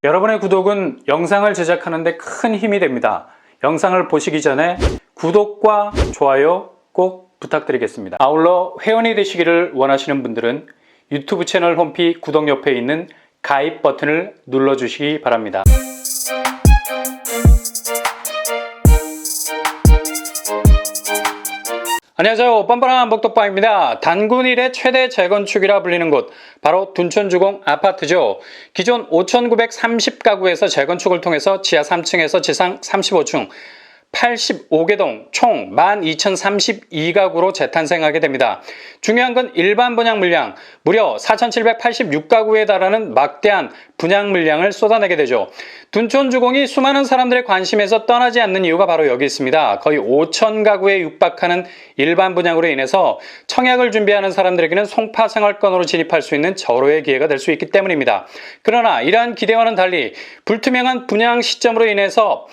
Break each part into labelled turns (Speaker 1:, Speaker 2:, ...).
Speaker 1: 여러분의 구독은 영상을 제작하는 데 큰 힘이 됩니다. 영상을 보시기 전에 구독과 좋아요 꼭 부탁드리겠습니다. 아울러 회원이 되시기를 원하시는 분들은 유튜브 채널 홈피 구독 옆에 있는 가입 버튼을 눌러주시기 바랍니다. 안녕하세요. 뻔뻔한 복덕방입니다. 단군 일의 최대 재건축이라 불리는 곳, 바로 둔촌주공 아파트죠. 기존 5,930가구에서 재건축을 통해서 지하 3층에서 지상 35층 85개 동 총 12,032가구로 재탄생하게 됩니다. 중요한 건 일반 분양 물량, 무려 4,786가구에 달하는 막대한 분양 물량을 쏟아내게 되죠. 둔촌주공이 수많은 사람들의 관심에서 떠나지 않는 이유가 바로 여기 있습니다. 거의 5,000가구에 육박하는 일반 분양으로 인해서 청약을 준비하는 사람들에게는 송파 생활권으로 진입할 수 있는 절호의 기회가 될 수 있기 때문입니다. 그러나 이러한 기대와는 달리 불투명한 분양 시점으로 인해서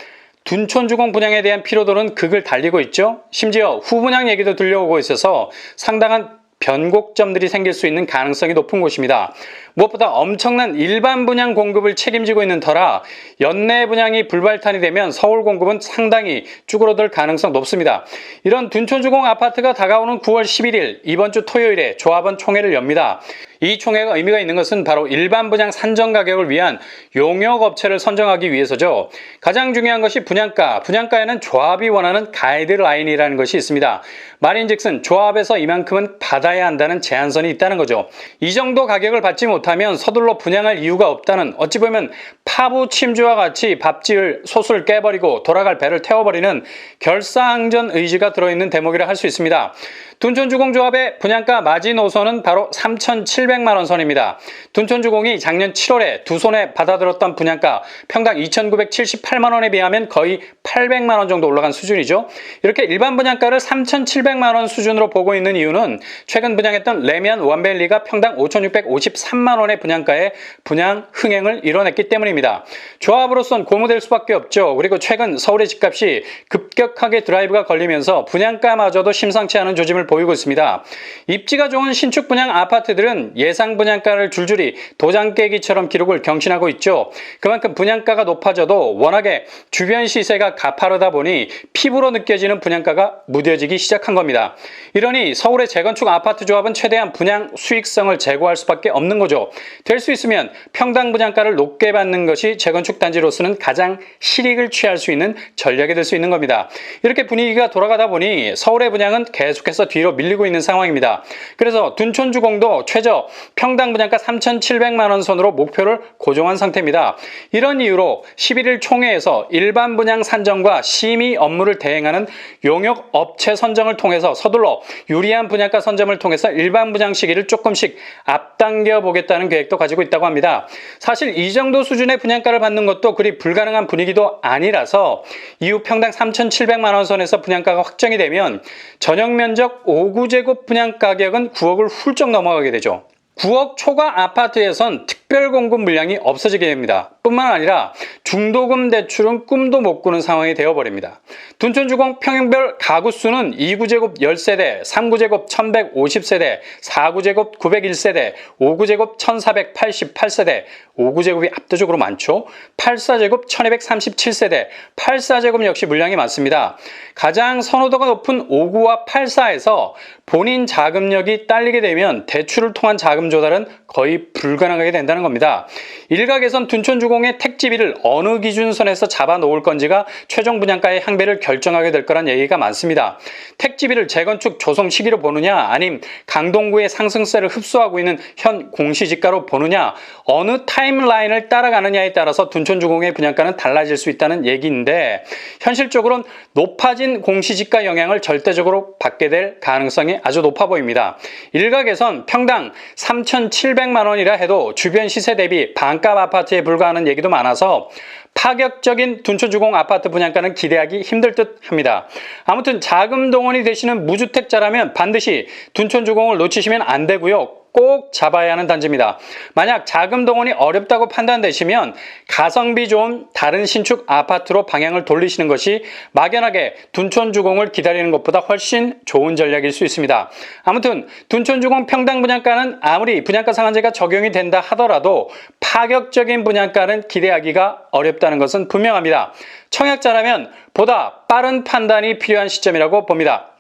Speaker 1: 둔촌주공 분양에 대한 피로도는 극을 달리고 있죠. 심지어 후분양 얘기도 들려오고 있어서 상당한 변곡점들이 생길 수 있는 가능성이 높은 곳입니다. 무엇보다 엄청난 일반 분양 공급을 책임지고 있는 터라 연내 분양이 불발탄이 되면 서울 공급은 상당히 쭈그러들 가능성 높습니다. 이런 둔촌주공 아파트가 다가오는 9월 11일 이번 주 토요일에 조합원 총회를 엽니다. 이 총회가 의미가 있는 것은 바로 일반 분양 산정 가격을 위한 용역업체를 선정하기 위해서죠. 가장 중요한 것이 분양가. 분양가에는 조합이 원하는 가이드라인이라는 것이 있습니다. 말인즉슨 조합에서 이만큼은 받아야 한다는 제한선이 있다는 거죠. 이 정도 가격을 받지 못하면 서둘러 분양할 이유가 없다는, 어찌 보면 파부침주와 같이 밥지을 솥을 깨버리고 돌아갈 배를 태워버리는 결사항전 의지가 들어있는 대목이라 할 수 있습니다. 둔촌주공조합의 분양가 마지노선은 바로 3,700만 원 선입니다. 둔촌주공이 작년 7월에 두 손에 받아들었던 분양가 평당 2,978만 원에 비하면 거의 800만 원 정도 올라간 수준이죠. 이렇게 일반 분양가를 3,700만 원 수준으로 보고 있는 이유는 최근 분양했던 레미안 원밸리가 평당 5,653만 원의 분양가에 분양 흥행을 이뤄냈기 때문입니다. 조합으로선 고무될 수밖에 없죠. 그리고 최근 서울의 집값이 급격하게 드라이브가 걸리면서 분양가마저도 심상치 않은 조짐을 보이고 있습니다. 입지가 좋은 신축 분양 아파트들은 예상 분양가를 줄줄이 도장 깨기처럼 기록을 경신하고 있죠. 그만큼 분양가가 높아져도 워낙에 주변 시세가 가파르다 보니 피부로 느껴지는 분양가가 무뎌지기 시작한 겁니다. 이러니 서울의 재건축 아파트 조합은 최대한 분양 수익성을 제고할 수밖에 없는 거죠. 될 수 있으면 평당 분양가를 높게 받는 것이 재건축 단지로서는 가장 실익을 취할 수 있는 전략이 될 수 있는 겁니다. 이렇게 분위기가 돌아가다 보니 서울의 분양은 계속해서 뒤로 밀리고 있는 상황입니다. 그래서 둔촌주공도 최저 평당 분양가 3,700만 원 선으로 목표를 고정한 상태입니다. 이런 이유로 11일 총회에서 일반 분양 산정과 심의 업무를 대행하는 용역 업체 선정을 통해서 서둘러 유리한 분양가 선점을 통해서 일반 분양 시기를 조금씩 앞당겨 보겠다는 계획도 가지고 있다고 합니다. 사실 이 정도 수준의 분양가를 받는 것도 그리 불가능한 분위기도 아니라서 이후 평당 3,700만 원 선에서 분양가가 확정이 되면 전용 면적 5구제곱 분양 가격은 9억을 훌쩍 넘어가게 되죠. 9억 초과 아파트에선 특별 공급 물량이 없어지게 됩니다. 뿐만 아니라 중도금 대출은 꿈도 못 꾸는 상황이 되어버립니다. 둔촌주공 평형별 가구 수는 2구제곱 10세대, 3구제곱 1150세대, 4구제곱 901세대, 5구제곱 1488세대, 5구제곱이 압도적으로 많죠. 8사제곱 1237세대, 8사제곱 역시 물량이 많습니다. 가장 선호도가 높은 5구와 8사에서 본인 자금력이 딸리게 되면 대출을 통한 자금 조달은 거의 불가능하게 된다는 겁니다. 일각에선 둔촌주공의 택지비를 어느 기준선에서 잡아놓을 건지가 최종 분양가의 향배를 결정하게 될 거란 얘기가 많습니다. 택지비를 재건축 조성 시기로 보느냐, 아님 강동구의 상승세를 흡수하고 있는 현 공시지가로 보느냐, 어느 타임라인을 따라가느냐에 따라서 둔촌주공의 분양가는 달라질 수 있다는 얘기인데, 현실적으로는 높아진 공시지가 영향을 절대적으로 받게 될 가능성이 아주 높아 보입니다. 일각에선 평당 3,700만 원이라 해도 주변 시세 대비 반값 아파트에 불과하는 얘기도 많아서 파격적인 둔촌주공 아파트 분양가는 기대하기 힘들 듯 합니다. 아무튼 자금 동원이 되시는 무주택자라면 반드시 둔촌주공을 놓치시면 안 되고요. 꼭 잡아야 하는 단지입니다. 만약 자금 동원이 어렵다고 판단되시면 가성비 좋은 다른 신축 아파트로 방향을 돌리시는 것이 막연하게 둔촌주공을 기다리는 것보다 훨씬 좋은 전략일 수 있습니다. 아무튼 둔촌주공 평당 분양가는 아무리 분양가 상한제가 적용이 된다 하더라도 파격적인 분양가는 기대하기가 어렵다는 것은 분명합니다. 청약자라면 보다 빠른 판단이 필요한 시점이라고 봅니다.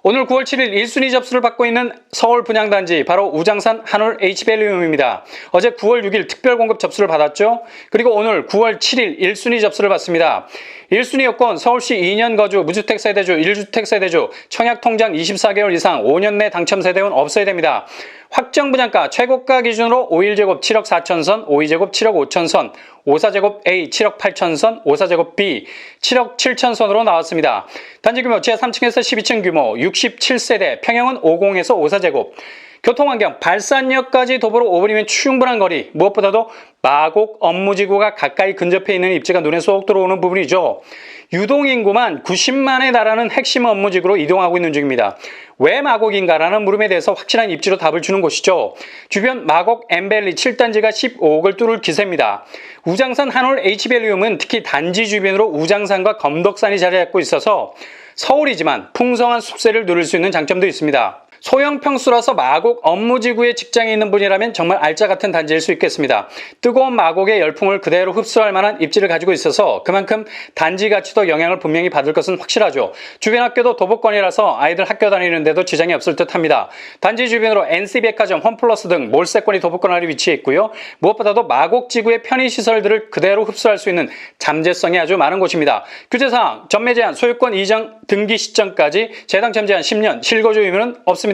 Speaker 1: 오늘 9월 7일 1순위 접수를 받고 있는 서울 분양단지 바로 우장산 한울 H밸리움입니다. 어제 9월 6일 특별공급 접수를 받았죠. 그리고 오늘 9월 7일 1순위 접수를 받습니다. 1순위 요건 서울시 2년 거주, 무주택 세대주, 1주택 세대주, 청약 통장 24개월 이상 5년 내 당첨 세대원 없어야 됩니다. 확정 분양가 최고가 기준으로 5.1제곱 7억 4천선, 5.2제곱 7억 5천선, 5.4제곱 A 7억 8천선, 5.4제곱 B 7억 7천선으로 나왔습니다. 단지 규모 지하 3층에서 12층 규모 67세대, 평형은 50에서 5.4제곱. 교통환경, 발산역까지 도보로 5분이면 충분한 거리, 무엇보다도 마곡 업무지구가 가까이 근접해 있는 입지가 눈에 쏙 들어오는 부분이죠. 유동인구만 90만에 달하는 핵심 업무지구로 이동하고 있는 중입니다. 왜 마곡인가라는 물음에 대해서 확실한 입지로 답을 주는 곳이죠. 주변 마곡 M밸리 7단지가 15억을 뚫을 기세입니다. 우장산 한올 H밸리움은 특히 단지 주변으로 우장산과 검덕산이 자리 잡고 있어서 서울이지만 풍성한 숲세를 누릴 수 있는 장점도 있습니다. 소형 평수라서 마곡 업무지구에 직장이 있는 분이라면 정말 알짜 같은 단지일 수 있겠습니다. 뜨거운 마곡의 열풍을 그대로 흡수할 만한 입지를 가지고 있어서 그만큼 단지 가치도 영향을 분명히 받을 것은 확실하죠. 주변 학교도 도보권이라서 아이들 학교 다니는데도 지장이 없을 듯합니다. 단지 주변으로 NC백화점, 홈플러스 등 몰세권이 도보권 아래 위치해 있고요. 무엇보다도 마곡 지구의 편의시설들을 그대로 흡수할 수 있는 잠재성이 아주 많은 곳입니다. 규제사항, 전매 제한, 소유권 이전 등기 시점까지 재당첨 제한 10년, 실거주 의무는 없습니다.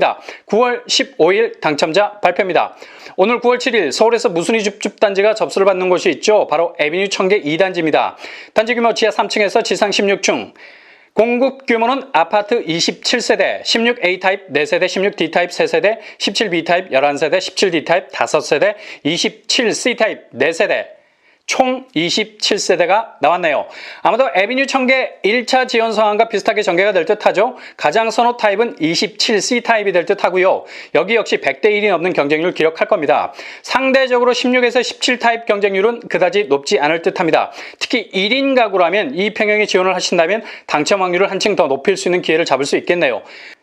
Speaker 1: 9월 15일 당첨자 발표입니다. 오늘 9월 7일 서울에서 무순위 줍줍단지가 접수를 받는 곳이 있죠. 바로 에비뉴 청계 2단지입니다. 단지 규모 지하 3층에서 지상 16층. 공급 규모는 아파트 27세대, 16A 타입 4세대, 16D 타입 3세대, 17B 타입 11세대, 17D 타입 5세대, 27C 타입 4세대. 총 27세대가 나왔네요. 아마도 에비뉴 청계 1차 지원 상황과 비슷하게 전개가 될 듯하죠. 가장 선호 타입은 27C 타입이 될 듯하고요. 여기 역시 100대 1이 넘는 경쟁률을 기록할 겁니다. 상대적으로 16에서 17 타입 경쟁률은 그다지 높지 않을 듯합니다. 특히 1인 가구라면 이 평형에 지원을 하신다면 당첨 확률을 한층 더 높일 수 있는 기회를 잡을 수 있겠네요.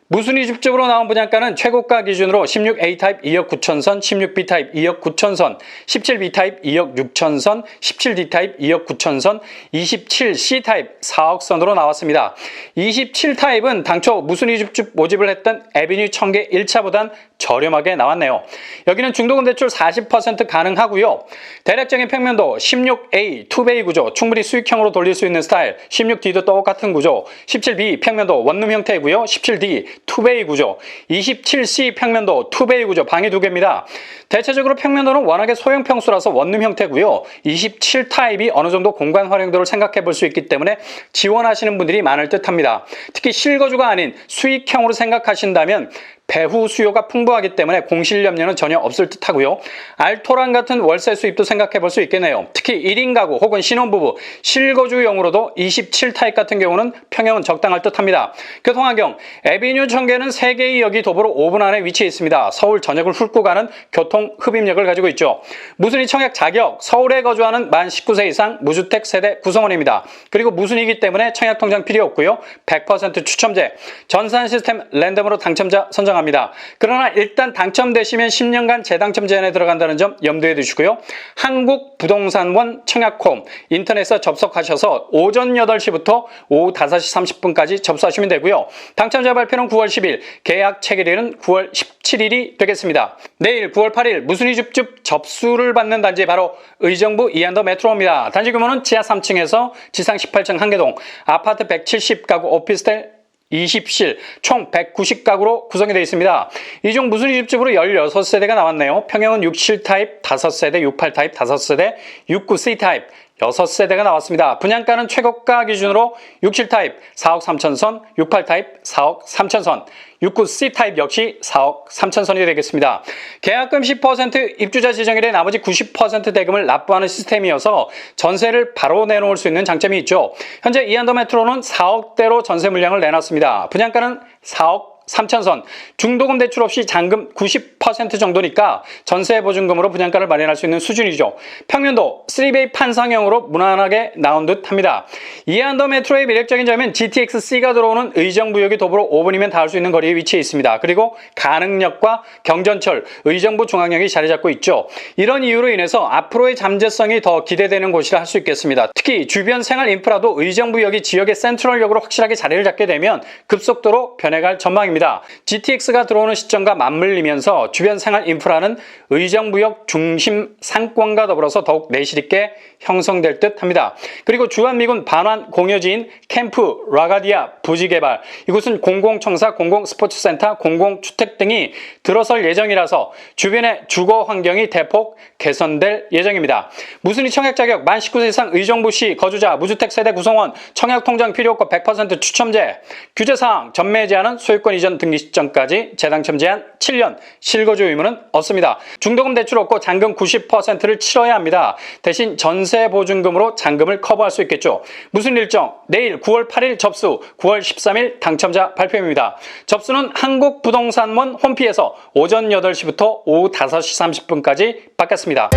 Speaker 1: 무순위 줍줍으로 나온 분양가는 최고가 기준으로 16A 타입 2억 9천선, 16B 타입 2억 9천선, 17B 타입 2억 6천선, 17D 타입 2억 9천선, 27C 타입 4억 선으로 나왔습니다. 27 타입은 당초 무순위 줍줍 모집을 했던 에비뉴 청계 1차보단 저렴하게 나왔네요. 여기는 중도금 대출 40% 가능하고요. 대략적인 평면도 16A 투베이 구조, 충분히 수익형으로 돌릴 수 있는 스타일, 16D도 똑같은 구조, 17B 평면도 원룸 형태이고요. 17D 투베이 구조, 27C 평면도 투베이 구조, 방이 2개입니다. 대체적으로 평면도는 워낙에 소형 평수라서 원룸 형태고요. 27 타입이 어느 정도 공간 활용도를 생각해 볼 수 있기 때문에 지원하시는 분들이 많을 듯합니다. 특히 실거주가 아닌 수익형으로 생각하신다면 배후 수요가 풍부하기 때문에 공실 염려는 전혀 없을 듯하고요. 알토란 같은 월세 수입도 생각해 볼 수 있겠네요. 특히 1인 가구 혹은 신혼부부, 실거주용으로도 27 타입 같은 경우는 평형은 적당할 듯합니다. 교통환경, 에비뉴 청계는 3개의 역이 도보로 5분 안에 위치해 있습니다. 서울 전역을 훑고 가는 교통 흡입력을 가지고 있죠. 무순위 청약 자격, 서울에 거주하는 만 19세 이상 무주택 세대 구성원입니다. 그리고 무순위이기 때문에 청약 통장 필요 없고요. 100% 추첨제, 전산 시스템 랜덤으로 당첨자 선정합니다. 그러나 일단 당첨되시면 10년간 재당첨 제한에 들어간다는 점 염두에 두시고요. 한국부동산원 청약홈 인터넷에서 접속하셔서 오전 8시부터 오후 5시 30분까지 접수하시면 되고요. 당첨자 발표는 9월 10일, 계약 체결일은 9월 17일이 되겠습니다. 내일 9월 8일 무순위 줍줍 접수를 받는 단지 바로 의정부 이안더 메트로입니다. 단지 규모는 지하 3층에서 지상 18층 한개동, 아파트 170가구, 오피스텔 20실, 총 190가구로 구성이 되어 있습니다. 이 중 무순위 줍줍으로 16세대가 나왔네요. 평형은 67 타입 5세대, 68 타입 5세대, 69C 타입 6세대가 나왔습니다. 분양가는 최고가 기준으로 67 타입 4억 3천선, 68 타입 4억 3천선, 69C 타입 역시 4억 3천선이 되겠습니다. 계약금 10%, 입주자 지정일에 나머지 90% 대금을 납부하는 시스템이어서 전세를 바로 내놓을 수 있는 장점이 있죠. 현재 이안더 메트로는 4억대로 전세 물량을 내놨습니다. 분양가는 4억 3,000선, 중도금 대출 없이 잔금 90% 정도니까 전세보증금으로 분양가를 마련할 수 있는 수준이죠. 평면도 3베이 판상형으로 무난하게 나온 듯 합니다. 이안더 메트로의 매력적인 점은 GTX-C가 들어오는 의정부역이 도보로 5분이면 닿을 수 있는 거리에 위치해 있습니다. 그리고 가능역과 경전철, 의정부 중앙역이 자리 잡고 있죠. 이런 이유로 인해서 앞으로의 잠재성이 더 기대되는 곳이라 할 수 있겠습니다. 특히 주변 생활 인프라도 의정부역이 지역의 센트럴역으로 확실하게 자리를 잡게 되면 급속도로 변해갈 전망입니다. GTX가 들어오는 시점과 맞물리면서 주변 생활 인프라는 의정부역 중심 상권과 더불어서 더욱 내실 있게 형성될 듯 합니다. 그리고 주한미군 반환 공여지인 캠프 라가디아 부지 개발, 이곳은 공공청사, 공공스포츠센터, 공공주택 등이 들어설 예정이라서 주변의 주거 환경이 대폭 개선될 예정입니다. 무순위 청약 자격 만 19세 이상 의정부시 거주자, 무주택 세대 구성원, 청약 통장 필요 없고 100% 추첨제, 규제사항 전매 제한은 소유권 이전 등기 시점까지, 재당첨 제한 7년, 실거주 의무는 없습니다. 중도금 대출 없고 잔금 90%를 치러야 합니다. 대신 전세 보증금으로 잔금을 커버할 수 있겠죠. 무슨 일정? 내일 9월 8일 접수, 9월 13일 당첨자 발표입니다. 접수는 한국부동산원 홈피에서 오전 8시부터 오후 5시 30분까지 받겠습니다.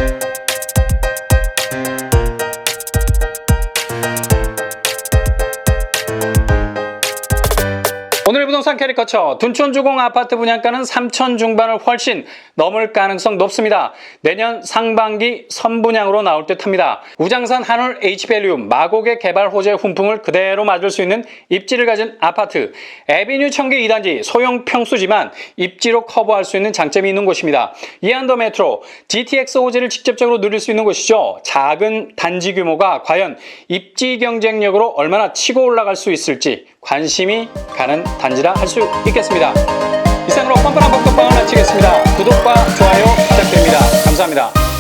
Speaker 1: 오늘 부동산 캐리커처, 둔촌주공 아파트 분양가는 3천 중반을 훨씬 넘을 가능성 높습니다. 내년 상반기 선분양으로 나올 듯합니다. 우장산 한울 H밸류 마곡의 개발 호재 훈풍을 그대로 맞을 수 있는 입지를 가진 아파트, 에비뉴 청계 2단지 소형 평수지만 입지로 커버할 수 있는 장점이 있는 곳입니다. 이안더 메트로, GTX 호재를 직접적으로 누릴 수 있는 곳이죠. 작은 단지 규모가 과연 입지 경쟁력으로 얼마나 치고 올라갈 수 있을지 관심이 가는 단지라 할 수 있겠습니다. 이상으로 뻔뻔한 복덕방을 마치겠습니다. 구독과 좋아요 부탁드립니다. 감사합니다.